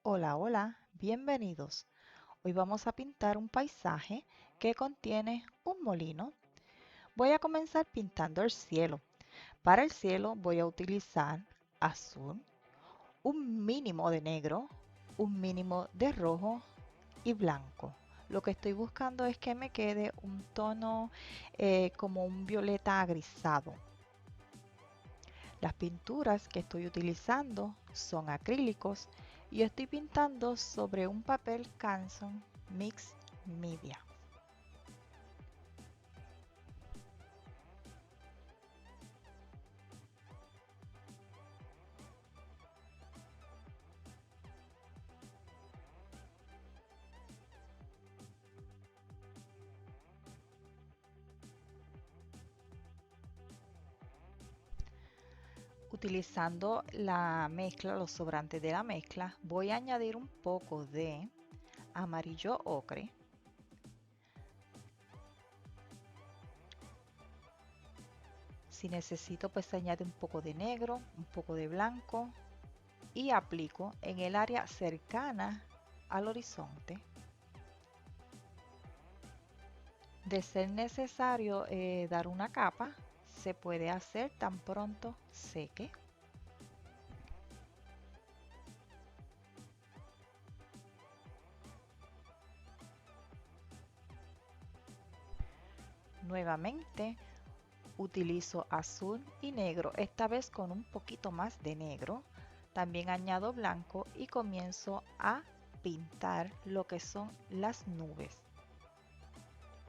Hola, hola, bienvenidos. Hoy vamos a pintar un paisaje que contiene un molino. Voy a comenzar pintando el cielo. Para el cielo voy a utilizar azul, un mínimo de negro, un mínimo de rojo y blanco. Lo que estoy buscando es que me quede un tono como un violeta agrisado. Las pinturas que estoy utilizando son acrílicos y estoy pintando sobre un papel Canson Mix Media. Utilizando la mezcla, los sobrantes de la mezcla, voy a añadir un poco de amarillo ocre. Si necesito, pues se añade un poco de negro, un poco de blanco y aplico en el área cercana al horizonte. De ser necesario dar una capa, se puede hacer tan pronto seque. Nuevamente utilizo azul y negro, esta vez con un poquito más de negro. También añado blanco y comienzo a pintar lo que son las nubes.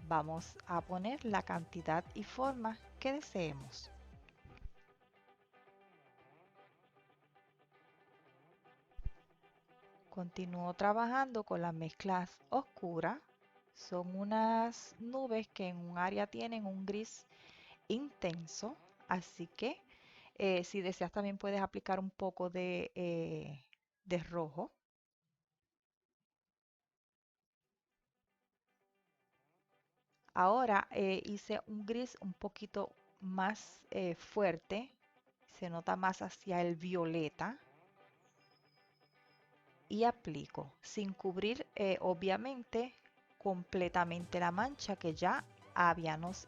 Vamos a poner la cantidad y forma que deseemos. Continúo trabajando con las mezclas oscuras. Son unas nubes que en un área tienen un gris intenso, así que si deseas también puedes aplicar un poco de rojo. Ahora hice un gris un poquito más fuerte, se nota más hacia el violeta y aplico sin cubrir obviamente completamente la mancha que ya habíamos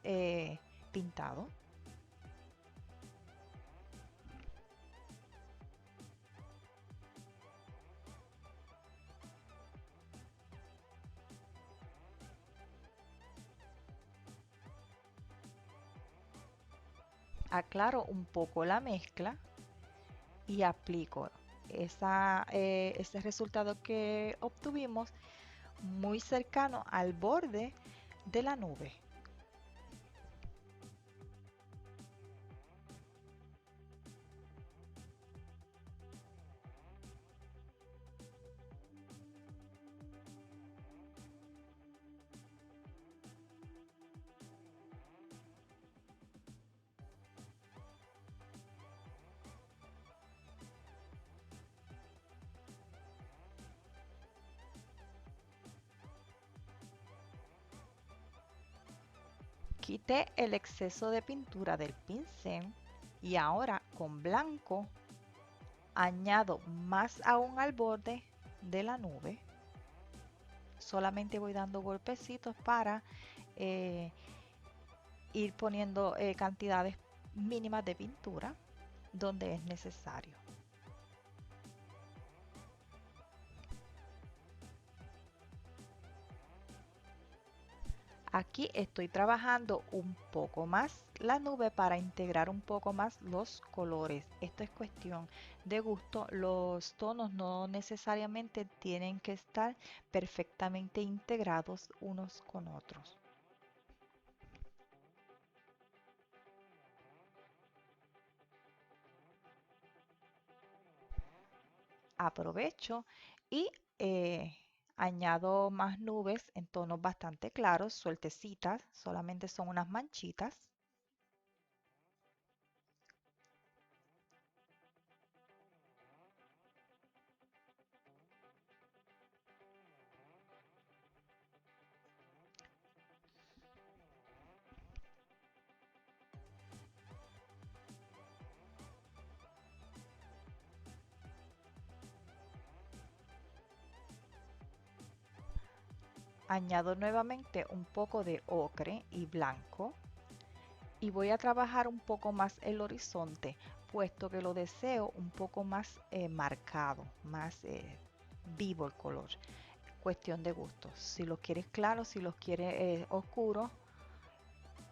pintado. Aclaro un poco la mezcla y aplico ese resultado que obtuvimos muy cercano al borde de la nube. Quité el exceso de pintura del pincel y ahora con blanco añado más aún al borde de la nube. Solamente voy dando golpecitos para eh, ir poniendo cantidades mínimas de pintura donde es necesario. Aquí estoy trabajando un poco más la nube para integrar un poco más los colores. Esto es cuestión de gusto. Los tonos no necesariamente tienen que estar perfectamente integrados unos con otros. Aprovecho y añado más nubes en tonos bastante claros, sueltecitas, solamente son unas manchitas. Añado nuevamente un poco de ocre y blanco y voy a trabajar un poco más el horizonte, puesto que lo deseo un poco más marcado, más vivo el color. Cuestión de gusto. Si los quieres claros, si los quieres oscuros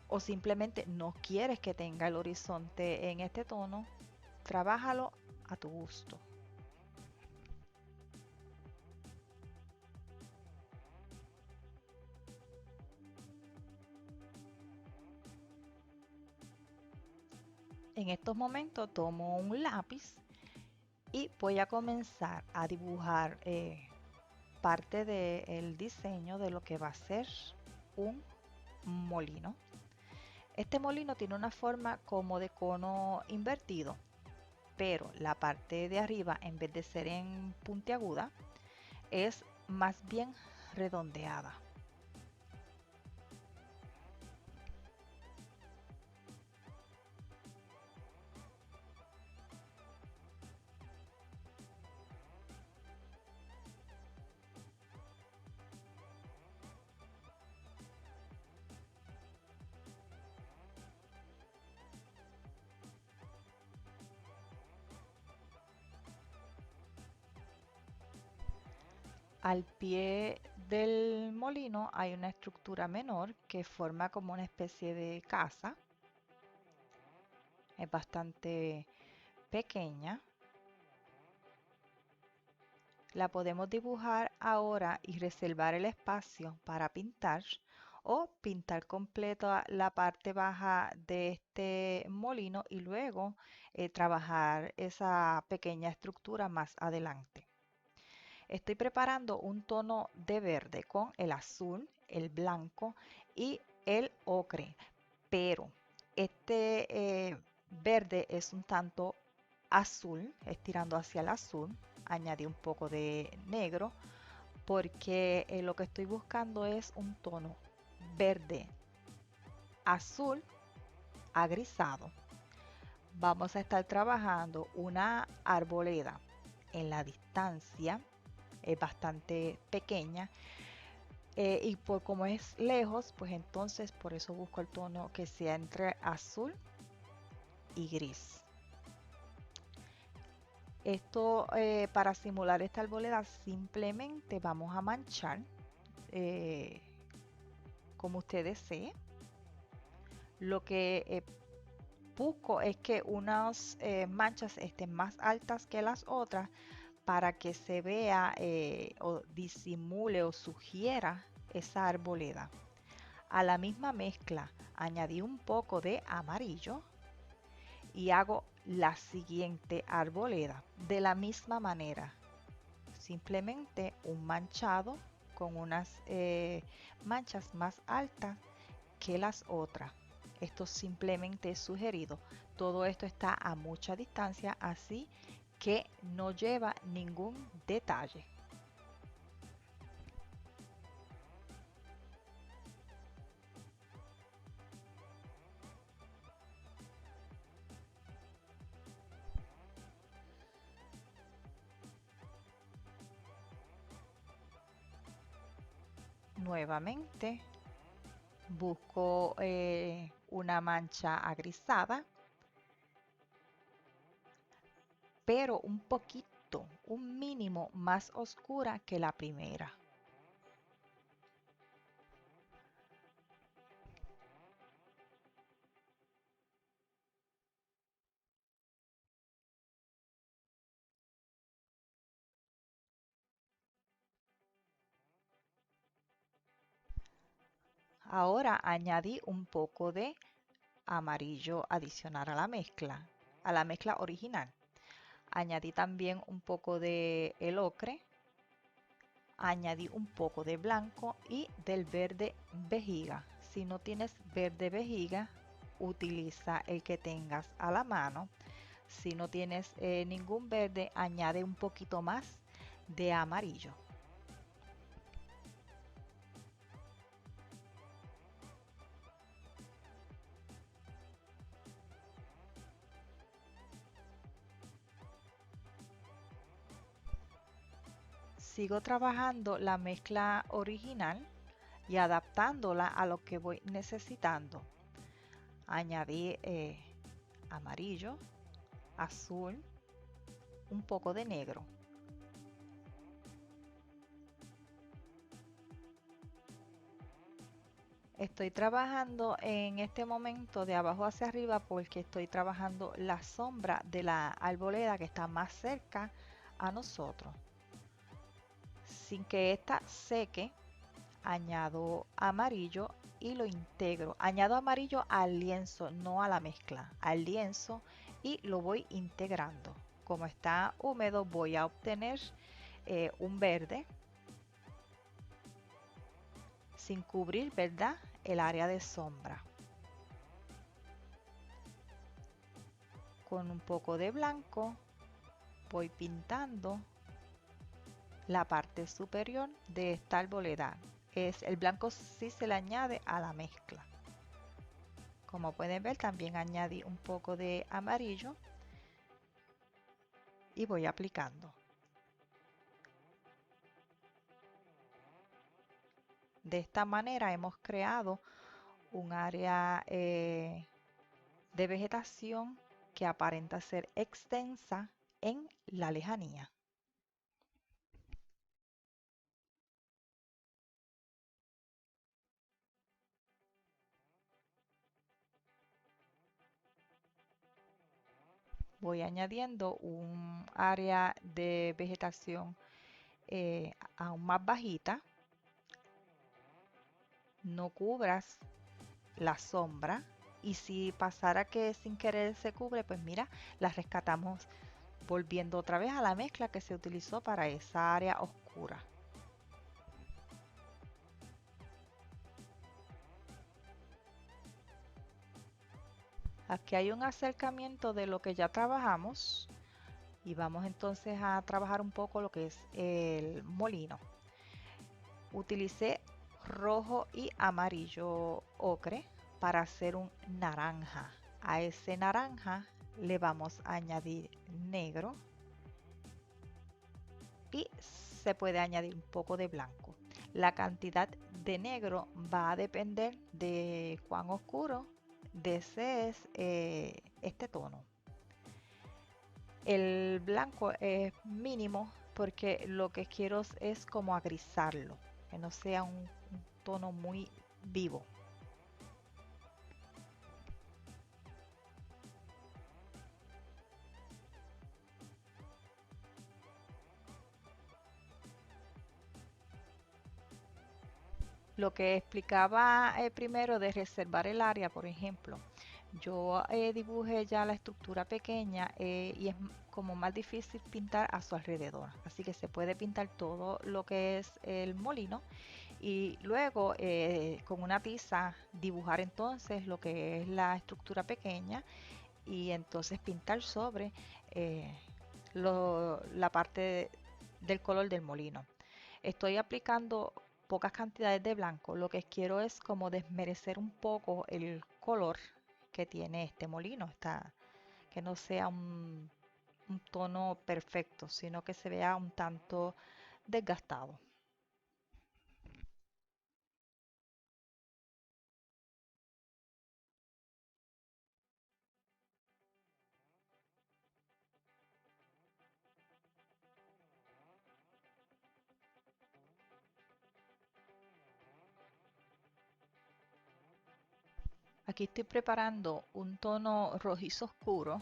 o simplemente no quieres que tenga el horizonte en este tono, trabájalo a tu gusto. En estos momentos tomo un lápiz y voy a comenzar a dibujar parte del diseño de lo que va a ser un molino. Este molino tiene una forma como de cono invertido, pero la parte de arriba, en vez de ser en puntiaguda, es más bien redondeada. Al pie del molino hay una estructura menor que forma como una especie de casa. Es bastante pequeña. La podemos dibujar ahora y reservar el espacio para pintar o pintar completa la parte baja de este molino y luego trabajar esa pequeña estructura más adelante. Estoy preparando un tono de verde con el azul, el blanco y el ocre, pero este verde es un tanto azul, estirando hacia el azul. Añadí un poco de negro porque lo que estoy buscando es un tono verde azul agrisado. Vamos a estar trabajando una arboleda en la distancia, es bastante pequeña, y por como es lejos, pues entonces por eso busco el tono que sea entre azul y gris. Esto para simular esta arboleda simplemente vamos a manchar eh, como usted desee. Lo que busco es que unas manchas estén más altas que las otras para que se vea o disimule o sugiera esa arboleda. A la misma mezcla añadí un poco de amarillo y hago la siguiente arboleda de la misma manera. Simplemente un manchado con unas manchas más altas que las otras. Esto simplemente es sugerido. Todo esto está a mucha distancia, así que no lleva ningún detalle. Nuevamente busco una mancha agrisada, pero un poquito, un mínimo más oscura que la primera. Ahora añadí un poco de amarillo adicional a la mezcla original. Añadí también un poco de el ocre, añadí un poco de blanco y del verde vejiga. Si no tienes verde vejiga, utiliza el que tengas a la mano. Si no tienes ningún verde, añade un poquito más de amarillo. Sigo trabajando la mezcla original y adaptándola a lo que voy necesitando. Añadí amarillo, azul, un poco de negro. Estoy trabajando en este momento de abajo hacia arriba porque estoy trabajando la sombra de la arboleda que está más cerca a nosotros. Sin que ésta seque, añado amarillo y lo integro. Añado amarillo al lienzo, no a la mezcla, al lienzo, y lo voy integrando. Como está húmedo, voy a obtener un verde sin cubrir, ¿verdad?, el área de sombra. Con un poco de blanco voy pintando la parte superior de esta arboleda. El blanco sí se le añade a la mezcla. Como pueden ver, también añadí un poco de amarillo y voy aplicando. De esta manera hemos creado un área de vegetación que aparenta ser extensa en la lejanía. Voy añadiendo un área de vegetación aún más bajita. No cubras la sombra, y si pasara que sin querer se cubre, pues mira, la rescatamos volviendo otra vez a la mezcla que se utilizó para esa área oscura. Aquí hay un acercamiento de lo que ya trabajamos y vamos entonces a trabajar un poco lo que es el molino. Utilicé rojo y amarillo ocre para hacer un naranja. A ese naranja le vamos a añadir negro y se puede añadir un poco de blanco. La cantidad de negro va a depender de cuán oscuro desees este tono. El blanco es mínimo porque lo que quiero es como agrisarlo, que no sea un tono muy vivo. Lo que explicaba primero de reservar el área, por ejemplo, yo dibujé ya la estructura pequeña y es como más difícil pintar a su alrededor. Así que se puede pintar todo lo que es el molino y luego con una tiza dibujar entonces lo que es la estructura pequeña y entonces pintar sobre eh, la parte del color del molino. Estoy aplicando pocas cantidades de blanco. Lo que quiero es como desmerecer un poco el color que tiene este molino. Que no sea un tono perfecto, sino que se vea un tanto desgastado. Aquí estoy preparando un tono rojizo oscuro.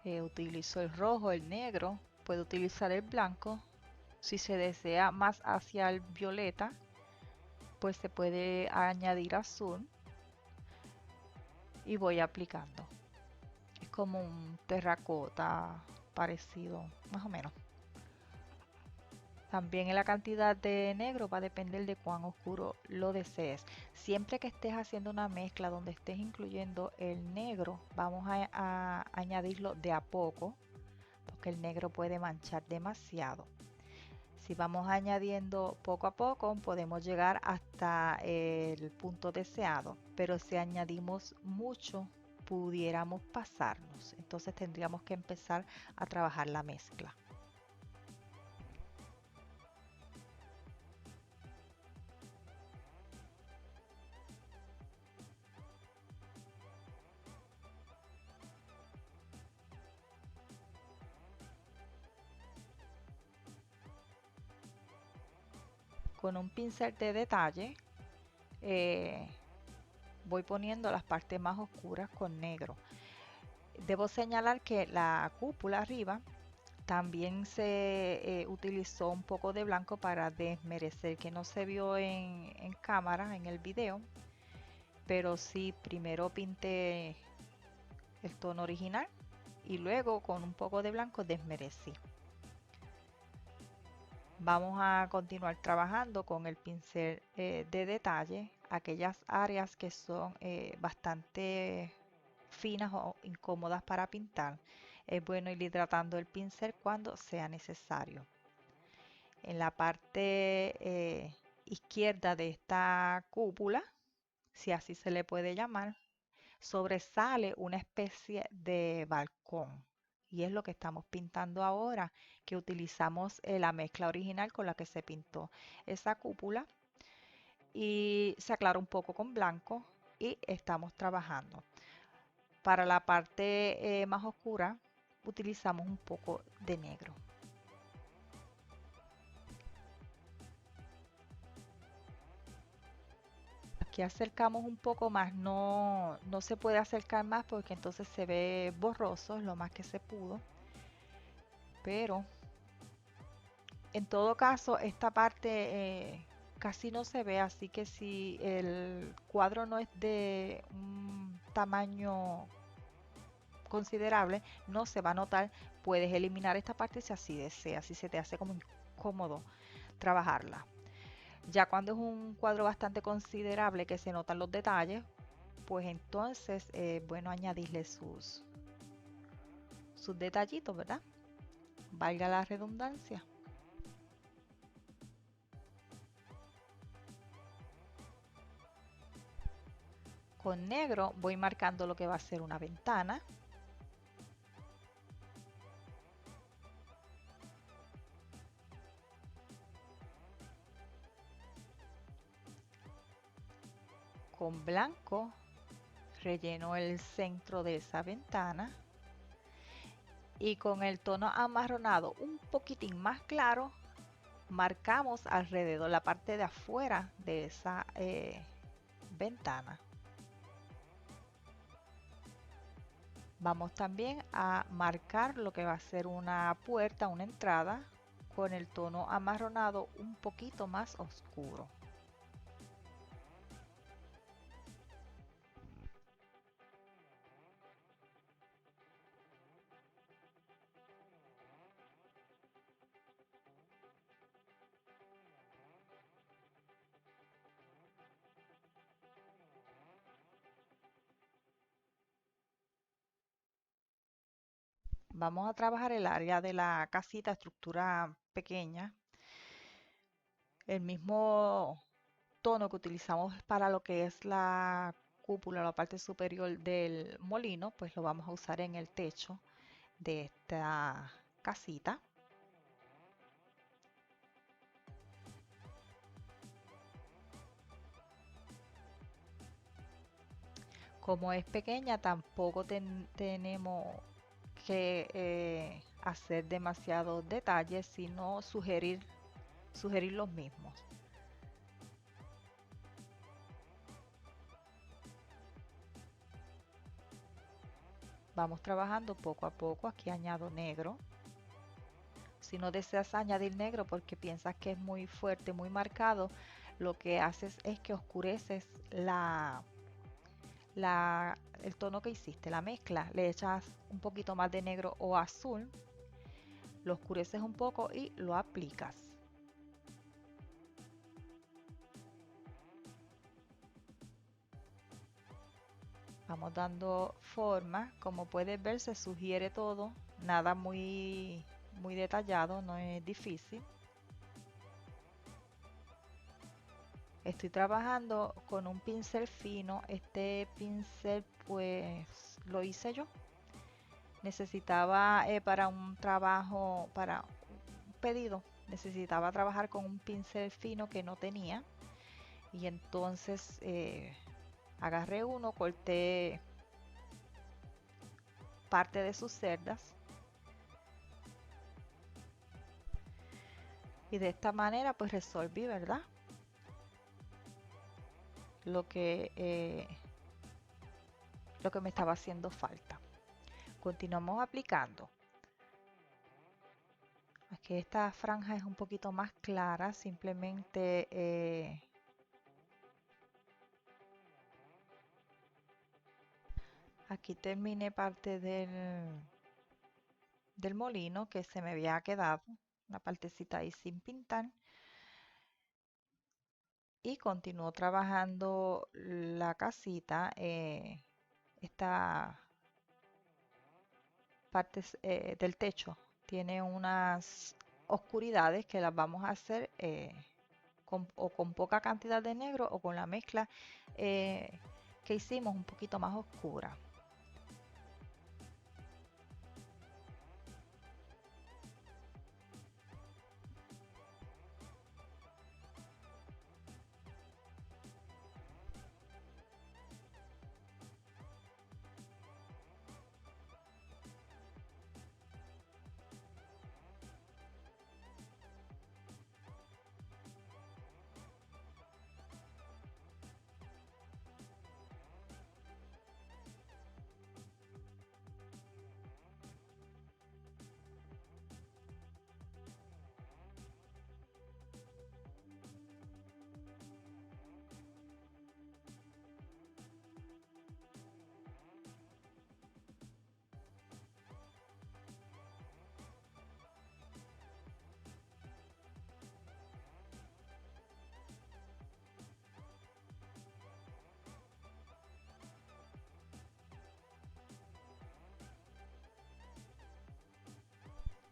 Utilizo el rojo, el negro, puedo utilizar el blanco. Si se desea más hacia el violeta, pues se puede añadir azul y voy aplicando. Es como un terracota parecido, más o menos. También en la cantidad de negro va a depender de cuán oscuro lo desees. Siempre que estés haciendo una mezcla donde estés incluyendo el negro, vamos a añadirlo de a poco, porque el negro puede manchar demasiado. Si vamos añadiendo poco a poco, podemos llegar hasta el punto deseado, pero si añadimos mucho, pudiéramos pasarnos. Entonces tendríamos que empezar a trabajar la mezcla. Con un pincel de detalle eh, voy poniendo las partes más oscuras con negro. Debo señalar que la cúpula arriba también se utilizó un poco de blanco para desmerecer, que no se vio en cámara en el video, pero sí primero pinté el tono original y luego con un poco de blanco desmerecí. Vamos a continuar trabajando con el pincel de detalle, aquellas áreas que son bastante finas o incómodas para pintar. Es bueno ir hidratando el pincel cuando sea necesario. En la parte izquierda de esta cúpula, si así se le puede llamar, sobresale una especie de balcón. Y es lo que estamos pintando ahora, que utilizamos la mezcla original con la que se pintó esa cúpula y se aclara un poco con blanco y estamos trabajando. Para la parte más oscura utilizamos un poco de negro. Aquí acercamos un poco más, no se puede acercar más porque entonces se ve borroso, lo más que se pudo, pero en todo caso esta parte casi no se ve, así que si el cuadro no es de un tamaño considerable, no se va a notar. Puedes eliminar esta parte si así deseas, si se te hace como incómodo trabajarla. Ya cuando es un cuadro bastante considerable que se notan los detalles, pues entonces bueno añadirle sus detallitos, ¿verdad? Valga la redundancia. Con negro voy marcando lo que va a ser una ventana. Con blanco relleno el centro de esa ventana y con el tono amarronado un poquitín más claro marcamos alrededor la parte de afuera de esa ventana. Vamos también a marcar lo que va a ser una puerta, una entrada con el tono amarronado un poquito más oscuro. Vamos a trabajar el área de la casita, estructura pequeña. El mismo tono que utilizamos para lo que es la cúpula, la parte superior del molino, pues lo vamos a usar en el techo de esta casita. Como es pequeña, tampoco tenemos que hacer demasiados detalles, sino sugerir los mismos. Vamos trabajando poco a poco. Aquí añado negro. Si no deseas añadir negro porque piensas que es muy fuerte, muy marcado, lo que haces es que oscureces el tono que hiciste, la mezcla. Le echas un poquito más de negro o azul, lo oscureces un poco y lo aplicas. Vamos dando forma. Como puedes ver, se sugiere todo, nada muy detallado, no es difícil. Estoy trabajando con un pincel fino. Este pincel pues lo hice yo. Necesitaba para un trabajo, para un pedido, necesitaba trabajar con un pincel fino que no tenía. Y entonces agarré uno, corté parte de sus cerdas. Y de esta manera pues resolví, ¿verdad? Lo que, eh, lo que me estaba haciendo falta. Continuamos aplicando. Aquí esta franja es un poquito más clara, simplemente aquí terminé parte del molino que se me había quedado, una partecita ahí sin pintar, y continúo trabajando la casita. Esta parte del techo tiene unas oscuridades que las vamos a hacer o con poca cantidad de negro o con la mezcla eh, que hicimos un poquito más oscura.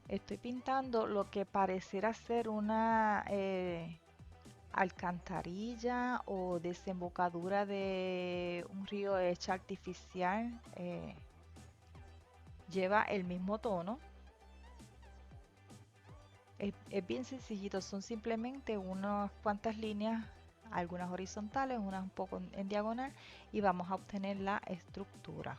Estoy pintando lo que pareciera ser una alcantarilla o desembocadura de un río hecha artificial. Lleva el mismo tono. Es bien sencillito, son simplemente unas cuantas líneas, algunas horizontales, unas un poco en diagonal, y vamos a obtener la estructura.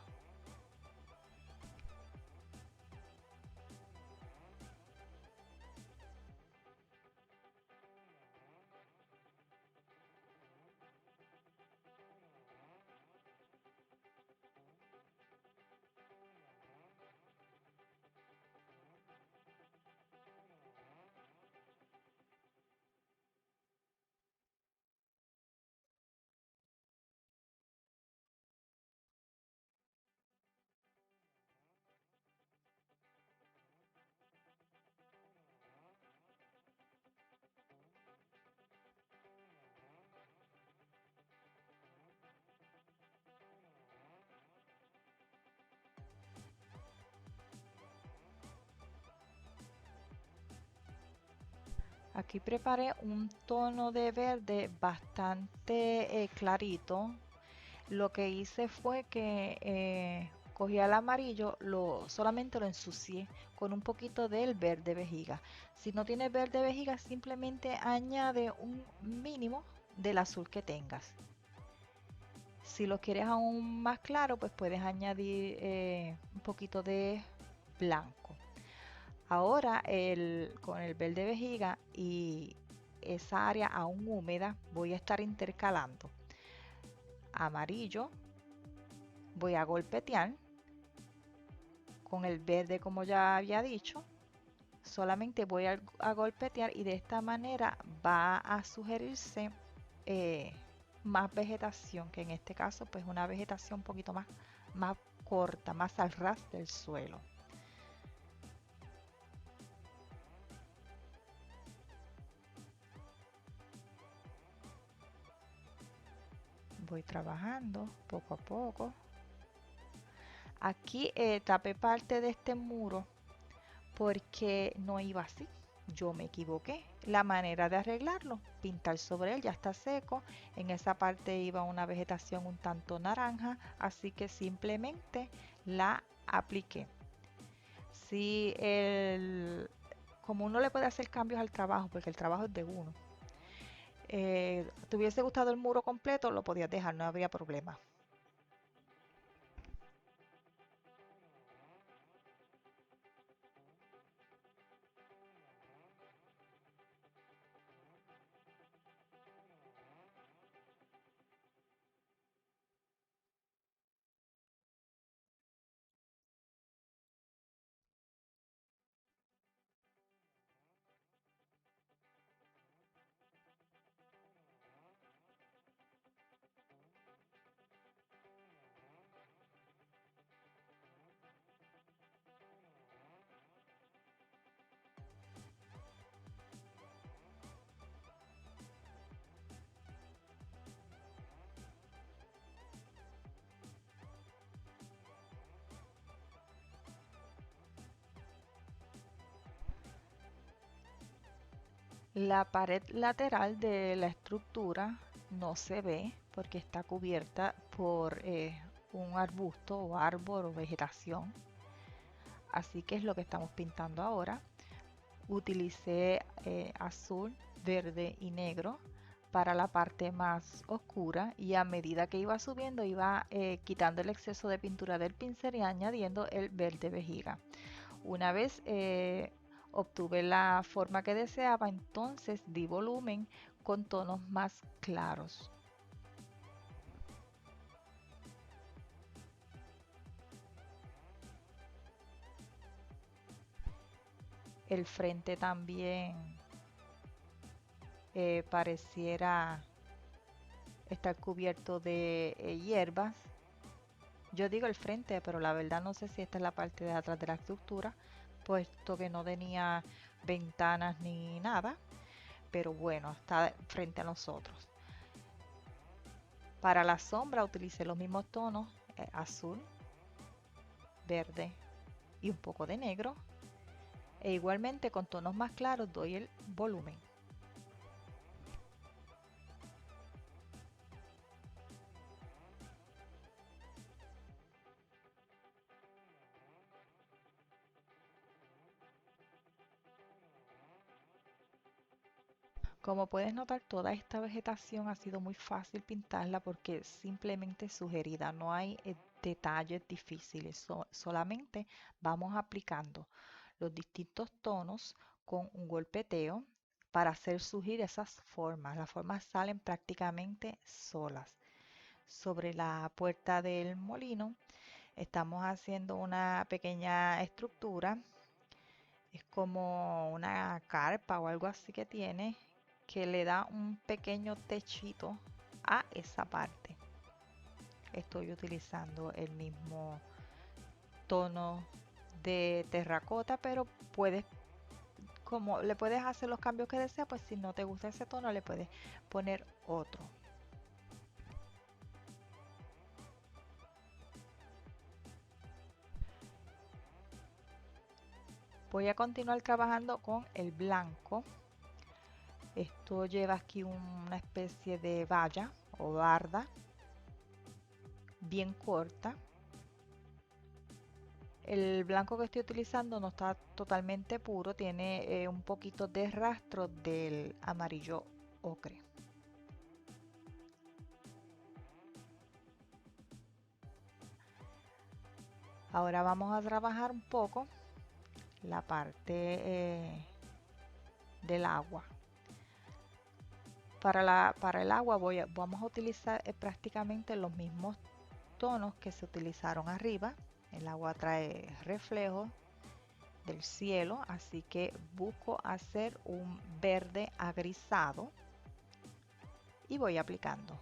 Aquí preparé un tono de verde bastante clarito. Lo que hice fue que cogí el amarillo, solamente lo ensucié con un poquito del verde vejiga. Si no tienes verde vejiga, simplemente añade un mínimo del azul que tengas. Si lo quieres aún más claro, pues puedes añadir un poquito de blanco. Ahora con el verde vejiga y esa área aún húmeda voy a estar intercalando amarillo, voy a golpetear con el verde como ya había dicho, solamente voy a golpetear y de esta manera va a sugerirse eh, más vegetación, que en este caso pues una vegetación un poquito más corta, más al ras del suelo. Voy trabajando poco a poco. Aquí tapé parte de este muro porque no iba así. Yo me equivoqué. La manera de arreglarlo, pintar sobre él, ya está seco. En esa parte iba una vegetación un tanto naranja, así que simplemente la apliqué. Si como uno le puede hacer cambios al trabajo, porque el trabajo es de uno, te hubiese gustado el muro completo, lo podías dejar, no habría problema. La pared lateral de la estructura no se ve porque está cubierta por un arbusto o árbol o vegetación. Así que es lo que estamos pintando ahora. Utilicé azul, verde y negro para la parte más oscura, y a medida que iba subiendo iba quitando el exceso de pintura del pincel y añadiendo el verde vejiga. Una vez obtuve la forma que deseaba, entonces di volumen con tonos más claros. El frente también pareciera estar cubierto de hierbas. Yo digo el frente, pero la verdad no sé si esta es la parte de atrás de la estructura, puesto que no tenía ventanas ni nada, pero bueno, está frente a nosotros. Para la sombra utilicé los mismos tonos, azul, verde y un poco de negro, e igualmente con tonos más claros doy el volumen. Como puedes notar, toda esta vegetación ha sido muy fácil pintarla porque es simplemente sugerida, no hay detalles difíciles, solamente vamos aplicando los distintos tonos con un golpeteo para hacer surgir esas formas. Las formas salen prácticamente solas. Sobre la puerta del molino estamos haciendo una pequeña estructura, es como una carpa o algo así que tiene, que le da un pequeño techito a esa parte. Estoy utilizando el mismo tono de terracota, pero puedes, como le puedes hacer los cambios que deseas, pues si no te gusta ese tono le puedes poner otro. Voy a continuar trabajando con el blanco. Esto lleva aquí una especie de valla o barda bien corta. El blanco que estoy utilizando no está totalmente puro, tiene un poquito de rastro del amarillo ocre. Ahora vamos a trabajar un poco la parte del agua. Para el agua vamos a utilizar prácticamente los mismos tonos que se utilizaron arriba. El agua trae reflejo del cielo, así que busco hacer un verde agrisado y voy aplicando.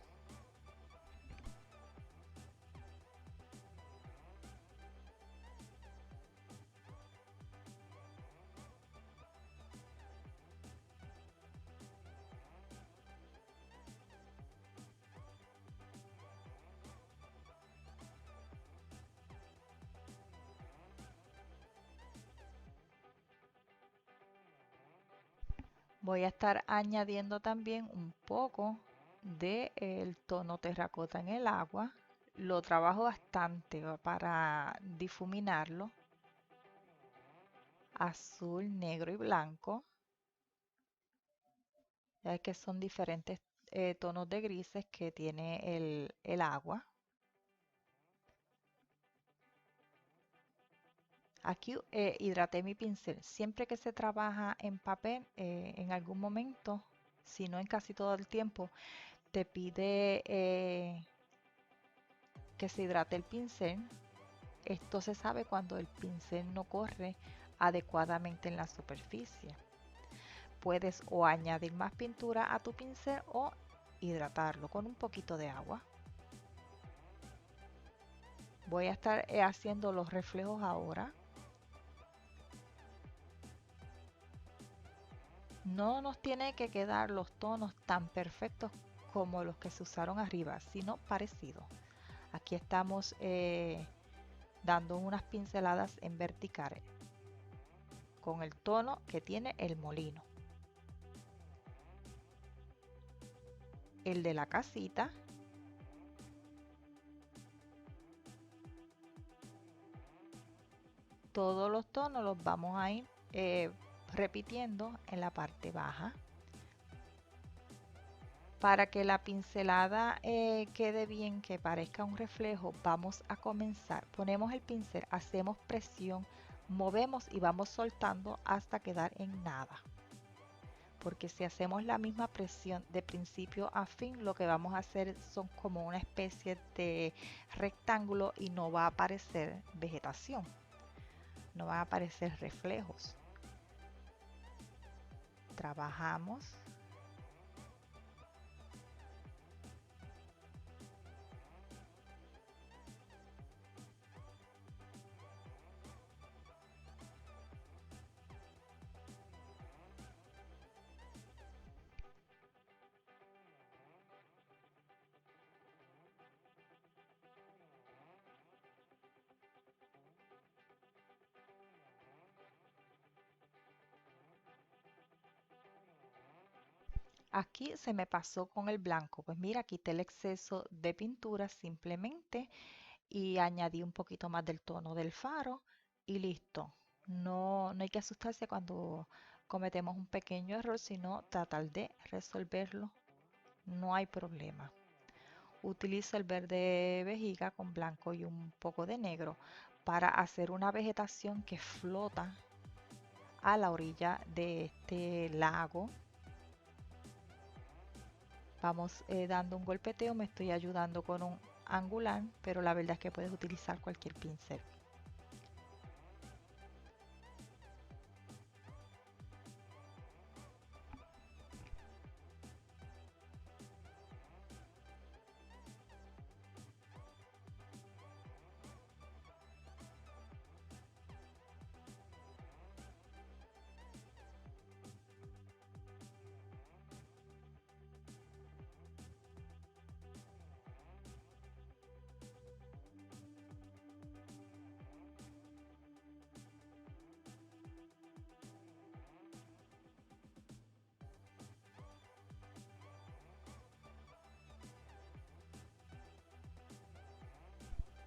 Voy a estar añadiendo también un poco del tono terracota en el agua. Lo trabajo bastante para difuminarlo. Azul, negro y blanco. Ya que son diferentes tonos de grises que tiene el agua. Aquí hidraté mi pincel. Siempre que se trabaja en papel, en algún momento, si no en casi todo el tiempo, te pide que se hidrate el pincel. Esto se sabe cuando el pincel no corre adecuadamente en la superficie. Puedes o añadir más pintura a tu pincel o hidratarlo con un poquito de agua. Voy a estar haciendo los reflejos ahora. No nos tiene que quedar los tonos tan perfectos como los que se usaron arriba, sino parecidos. Aquí estamos dando unas pinceladas en vertical con el tono que tiene el molino. el de la casita. Todos los tonos los vamos a ir repitiendo en la parte baja. Para que la pincelada quede bien, que parezca un reflejo, vamos a comenzar. Ponemos el pincel, hacemos presión, movemos y vamos soltando hasta quedar en nada. Porque si hacemos la misma presión de principio a fin, lo que vamos a hacer son como una especie de rectángulo y no va a aparecer vegetación, no van a aparecer reflejos. Trabajamos. Aquí se me pasó con el blanco, pues mira, quité el exceso de pintura simplemente y añadí un poquito más del tono del faro y listo. No hay que asustarse cuando cometemos un pequeño error, sino tratar de resolverlo. No hay problema. Utilizo el verde vejiga con blanco y un poco de negro para hacer una vegetación que flota a la orilla de este lago. Vamos dando un golpeteo, me estoy ayudando con un angular, pero la verdad es que puedes utilizar cualquier pincel.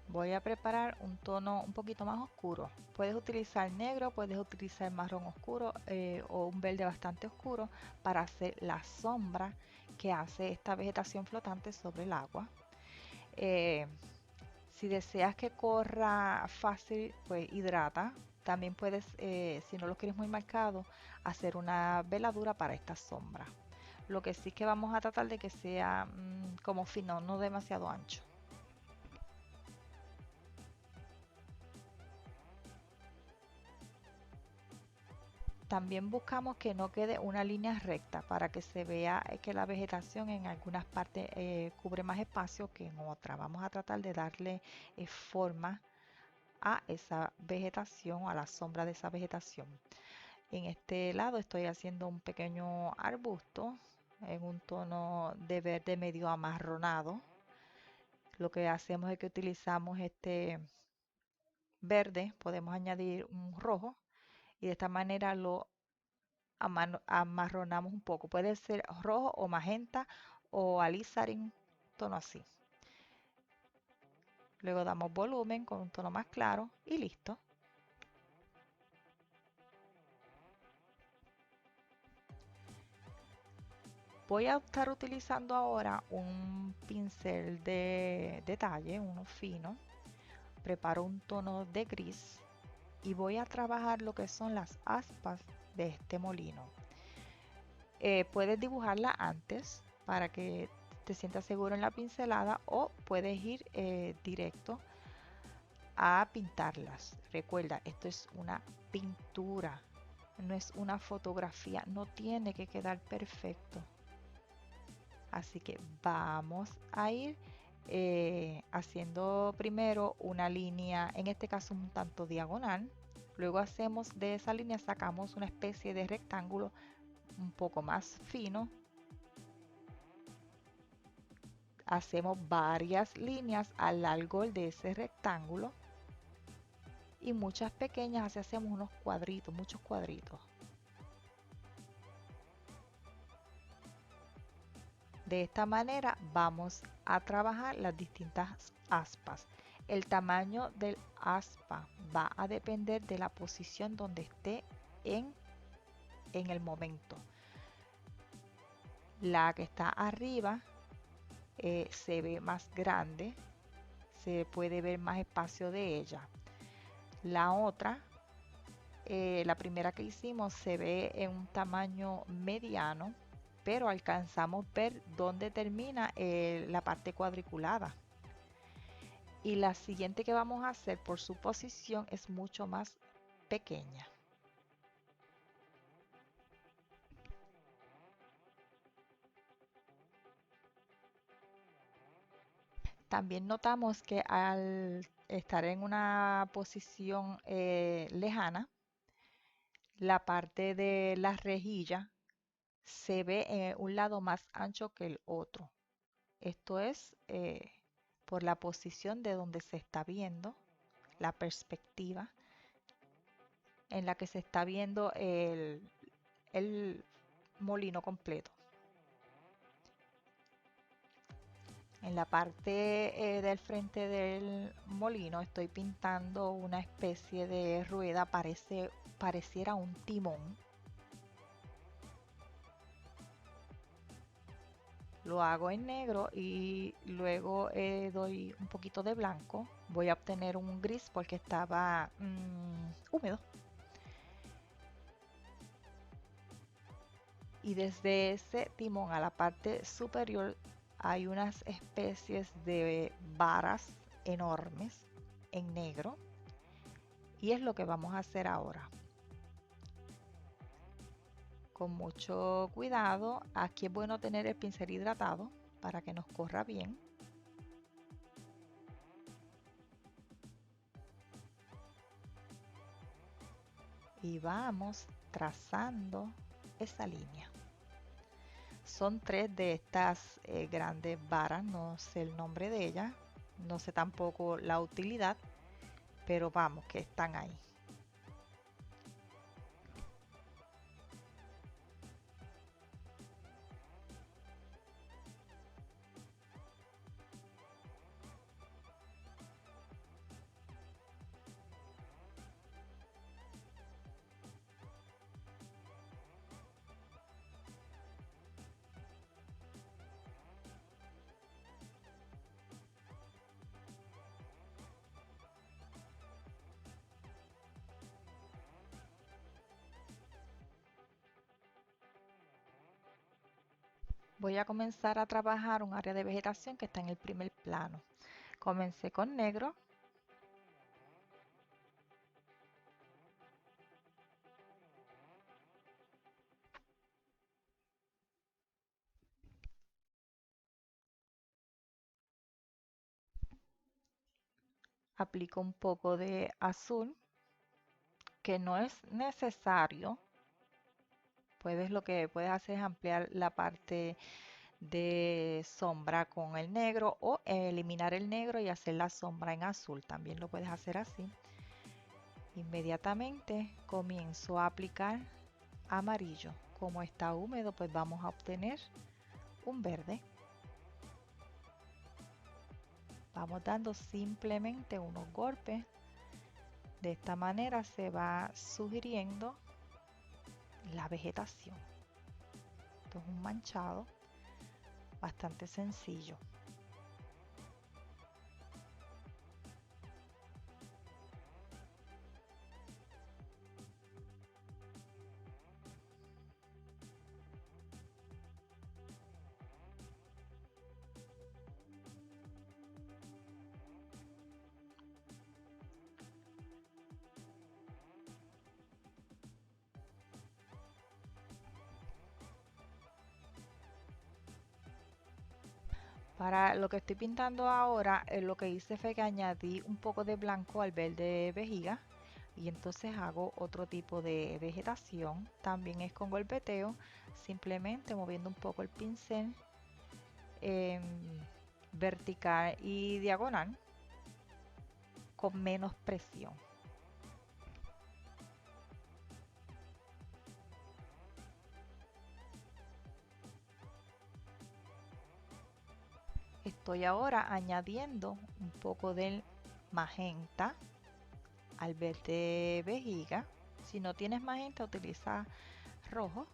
Voy a preparar un tono un poquito más oscuro. Puedes utilizar negro, puedes utilizar marrón oscuro o un verde bastante oscuro para hacer la sombra que hace esta vegetación flotante sobre el agua. Eh, si deseas que corra fácil, pues hidrata. También puedes, si no lo quieres muy marcado, hacer una veladura para esta sombra. Lo que sí que vamos a tratar de que sea como fino, no demasiado ancho. También buscamos que no quede una línea recta para que se vea que la vegetación en algunas partes cubre más espacio que en otra. Vamos a tratar de darle forma a esa vegetación, a la sombra de esa vegetación. En este lado estoy haciendo un pequeño arbusto en un tono de verde medio amarronado. Lo que hacemos es que utilizamos este verde, podemos añadir un rojo y de esta manera lo amarronamos un poco. Puede ser rojo o magenta o alizarin, tono así. Luego damos volumen con un tono más claro y listo. Voy a estar utilizando ahora un pincel de detalle, uno fino. Preparo un tono de gris y voy a trabajar lo que son las aspas de este molino. Puedes dibujarla antes para que te sientas seguro en la pincelada o puedes ir directo a pintarlas. Recuerda, esto es una pintura, no es una fotografía, no tiene que quedar perfecto. Así que vamos a ir haciendo primero una línea, en este caso un tanto diagonal. Luego hacemos de esa línea, sacamos una especie de rectángulo un poco más fino. Hacemos varias líneas a lo largo de ese rectángulo y muchas pequeñas, así hacemos unos cuadritos, muchos cuadritos. De esta manera vamos a trabajar las distintas aspas. El tamaño del aspa va a depender de la posición donde esté en el momento. La que está arriba se ve más grande, se puede ver más espacio de ella. La otra, la primera que hicimos, se ve en un tamaño mediano, pero alcanzamos ver dónde termina la parte cuadriculada. Y la siguiente que vamos a hacer por su posición es mucho más pequeña. También notamos que al estar en una posición lejana, la parte de la rejilla se ve un lado más ancho que el otro. Esto es por la posición de donde se está viendo, la perspectiva en la que se está viendo el molino completo. En la parte del frente del molino estoy pintando una especie de rueda, pareciera un timón. Lo hago en negro y luego doy un poquito de blanco. Voy a obtener un gris porque estaba húmedo. Y desde ese timón a la parte superior hay unas especies de varas enormes en negro. Y es lo que vamos a hacer ahora. Con mucho cuidado, aquí es bueno tener el pincel hidratado para que nos corra bien. Y vamos trazando esa línea. Son 3 de estas grandes varas, no sé el nombre de ellas, no sé tampoco la utilidad, pero vamos, que están ahí. Voy a comenzar a trabajar un área de vegetación que está en el primer plano. Comencé con negro. Aplico un poco de azul, que no es necesario. Lo que puedes hacer es ampliar la parte de sombra con el negro o eliminar el negro y hacer la sombra en azul. También lo puedes hacer así. Inmediatamente comienzo a aplicar amarillo. Como está húmedo, pues vamos a obtener un verde. Vamos dando simplemente unos golpes. De esta manera se va sugiriendo la vegetación. Esto es un manchado bastante sencillo. Para lo que estoy pintando ahora, lo que hice fue que añadí un poco de blanco al verde vejiga y entonces hago otro tipo de vegetación. También es con golpeteo, simplemente moviendo un poco el pincel en vertical y diagonal con menos presión. Estoy ahora añadiendo un poco del magenta al verde vejiga. Si no tienes magenta, utiliza rojo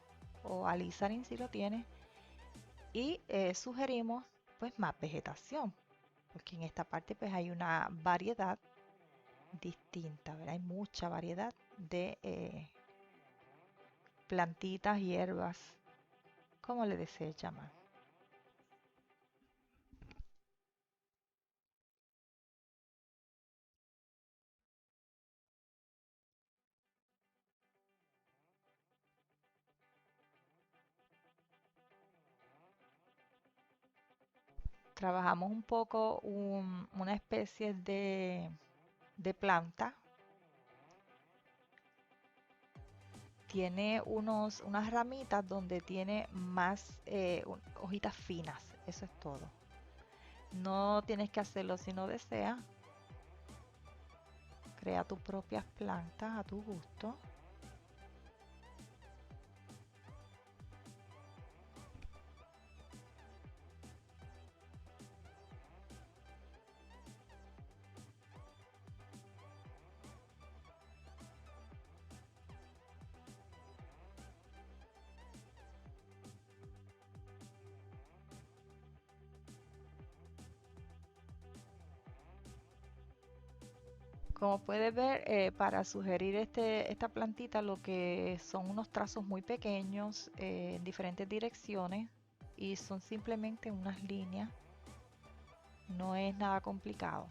o alizarin si lo tienes. Y sugerimos pues más vegetación, porque en esta parte pues hay una variedad distinta, ¿verdad? Hay mucha variedad de plantitas, hierbas, como le desees llamar. Trabajamos un poco una especie de planta. Tiene unas ramitas donde tiene más hojitas finas. Eso es todo. No tienes que hacerlo si no deseas. Crea tus propias plantas a tu gusto. Como puedes ver, para sugerir esta plantita, lo que son unos trazos muy pequeños en diferentes direcciones y son simplemente unas líneas, no es nada complicado.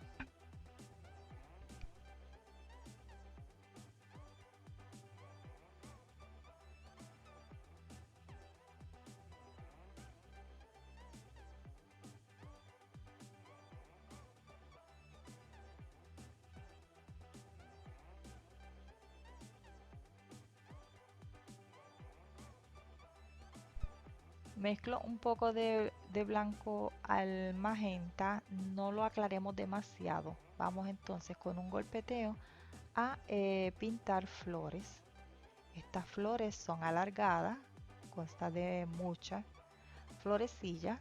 Mezclo un poco de blanco al magenta, no lo aclaremos demasiado. Vamos entonces con un golpeteo a pintar flores. Estas flores son alargadas, consta de muchas florecillas.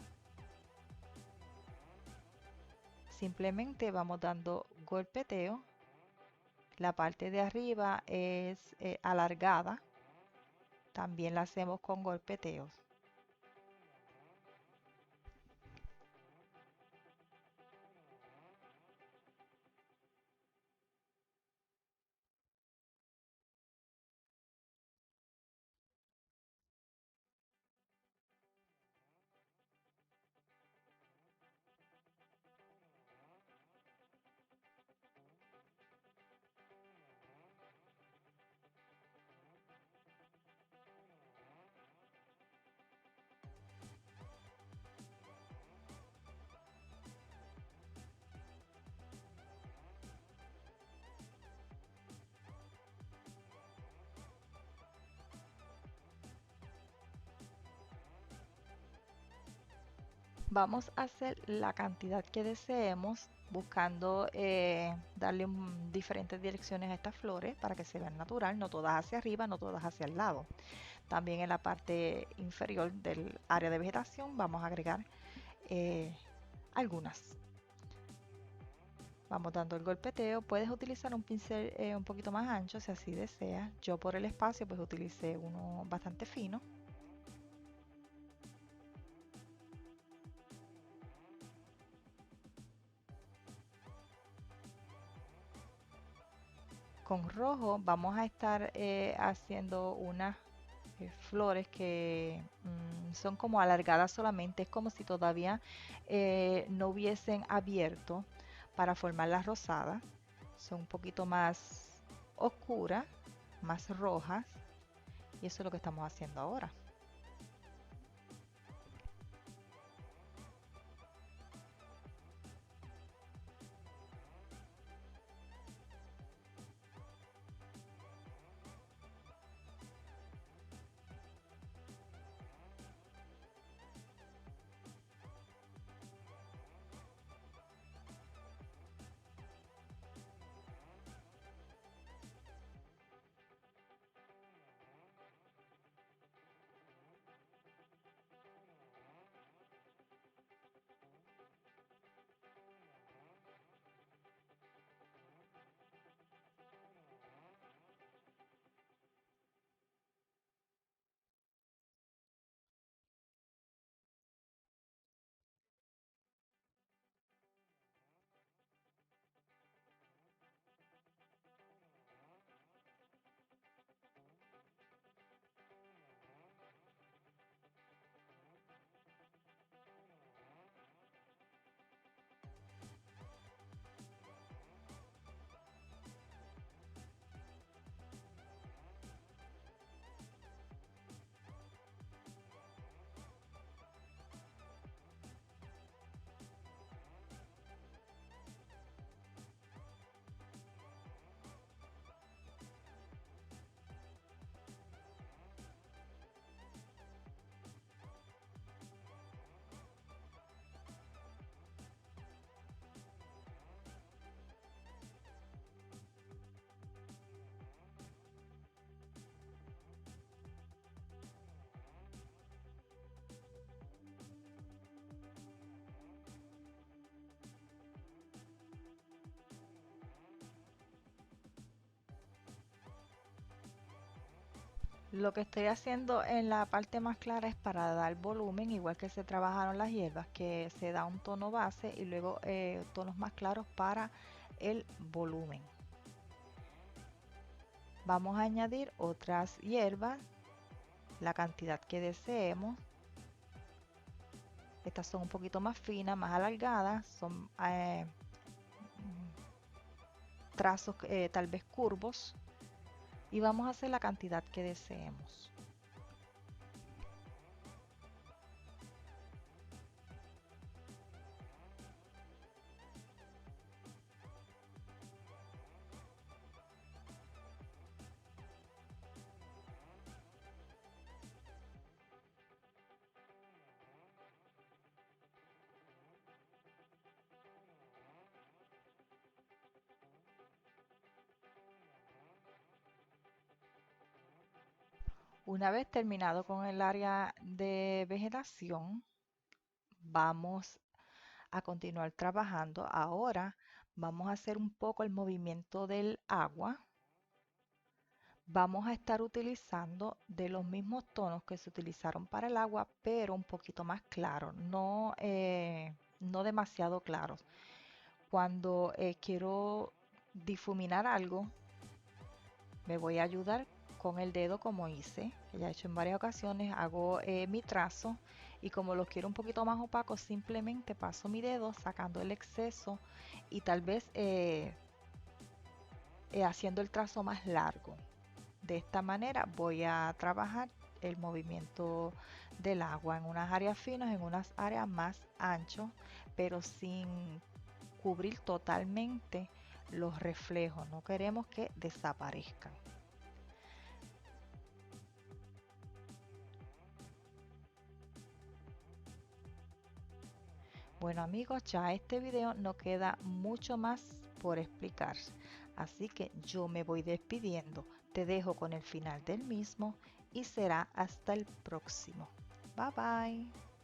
Simplemente vamos dando golpeteo. La parte de arriba es alargada. También la hacemos con golpeteos. Vamos a hacer la cantidad que deseemos, buscando darle diferentes direcciones a estas flores para que se vean natural, no todas hacia arriba, no todas hacia el lado. También en la parte inferior del área de vegetación vamos a agregar eh, algunas. Vamos dando el golpeteo. Puedes utilizar un pincel un poquito más ancho si así deseas. Yo por el espacio pues utilicé uno bastante fino. Con rojo vamos a estar haciendo unas flores que son como alargadas solamente. Es como si todavía no hubiesen abierto para formar las rosadas. Son un poquito más oscuras, más rojas. Y eso es lo que estamos haciendo ahora. Lo que estoy haciendo en la parte más clara es para dar volumen, igual que se trabajaron las hierbas, que se da un tono base y luego tonos más claros para el volumen. Vamos a añadir otras hierbas, la cantidad que deseemos. Estas son un poquito más finas, más alargadas, son trazos tal vez curvos, y vamos a hacer la cantidad que deseemos. Una vez terminado con el área de vegetación, vamos a continuar trabajando. Ahora vamos a hacer un poco el movimiento del agua. Vamos a estar utilizando de los mismos tonos que se utilizaron para el agua, pero un poquito más claros, no demasiado claros. Cuando quiero difuminar algo, me voy a ayudar con el dedo como hice, que ya he hecho en varias ocasiones, hago mi trazo y como lo quiero un poquito más opaco, simplemente paso mi dedo sacando el exceso y tal vez haciendo el trazo más largo. De esta manera voy a trabajar el movimiento del agua en unas áreas finas, en unas áreas más anchos, pero sin cubrir totalmente los reflejos. No queremos que desaparezcan. Bueno amigos, ya este video no queda mucho más por explicar, así que yo me voy despidiendo. Te dejo con el final del mismo y será hasta el próximo. Bye bye.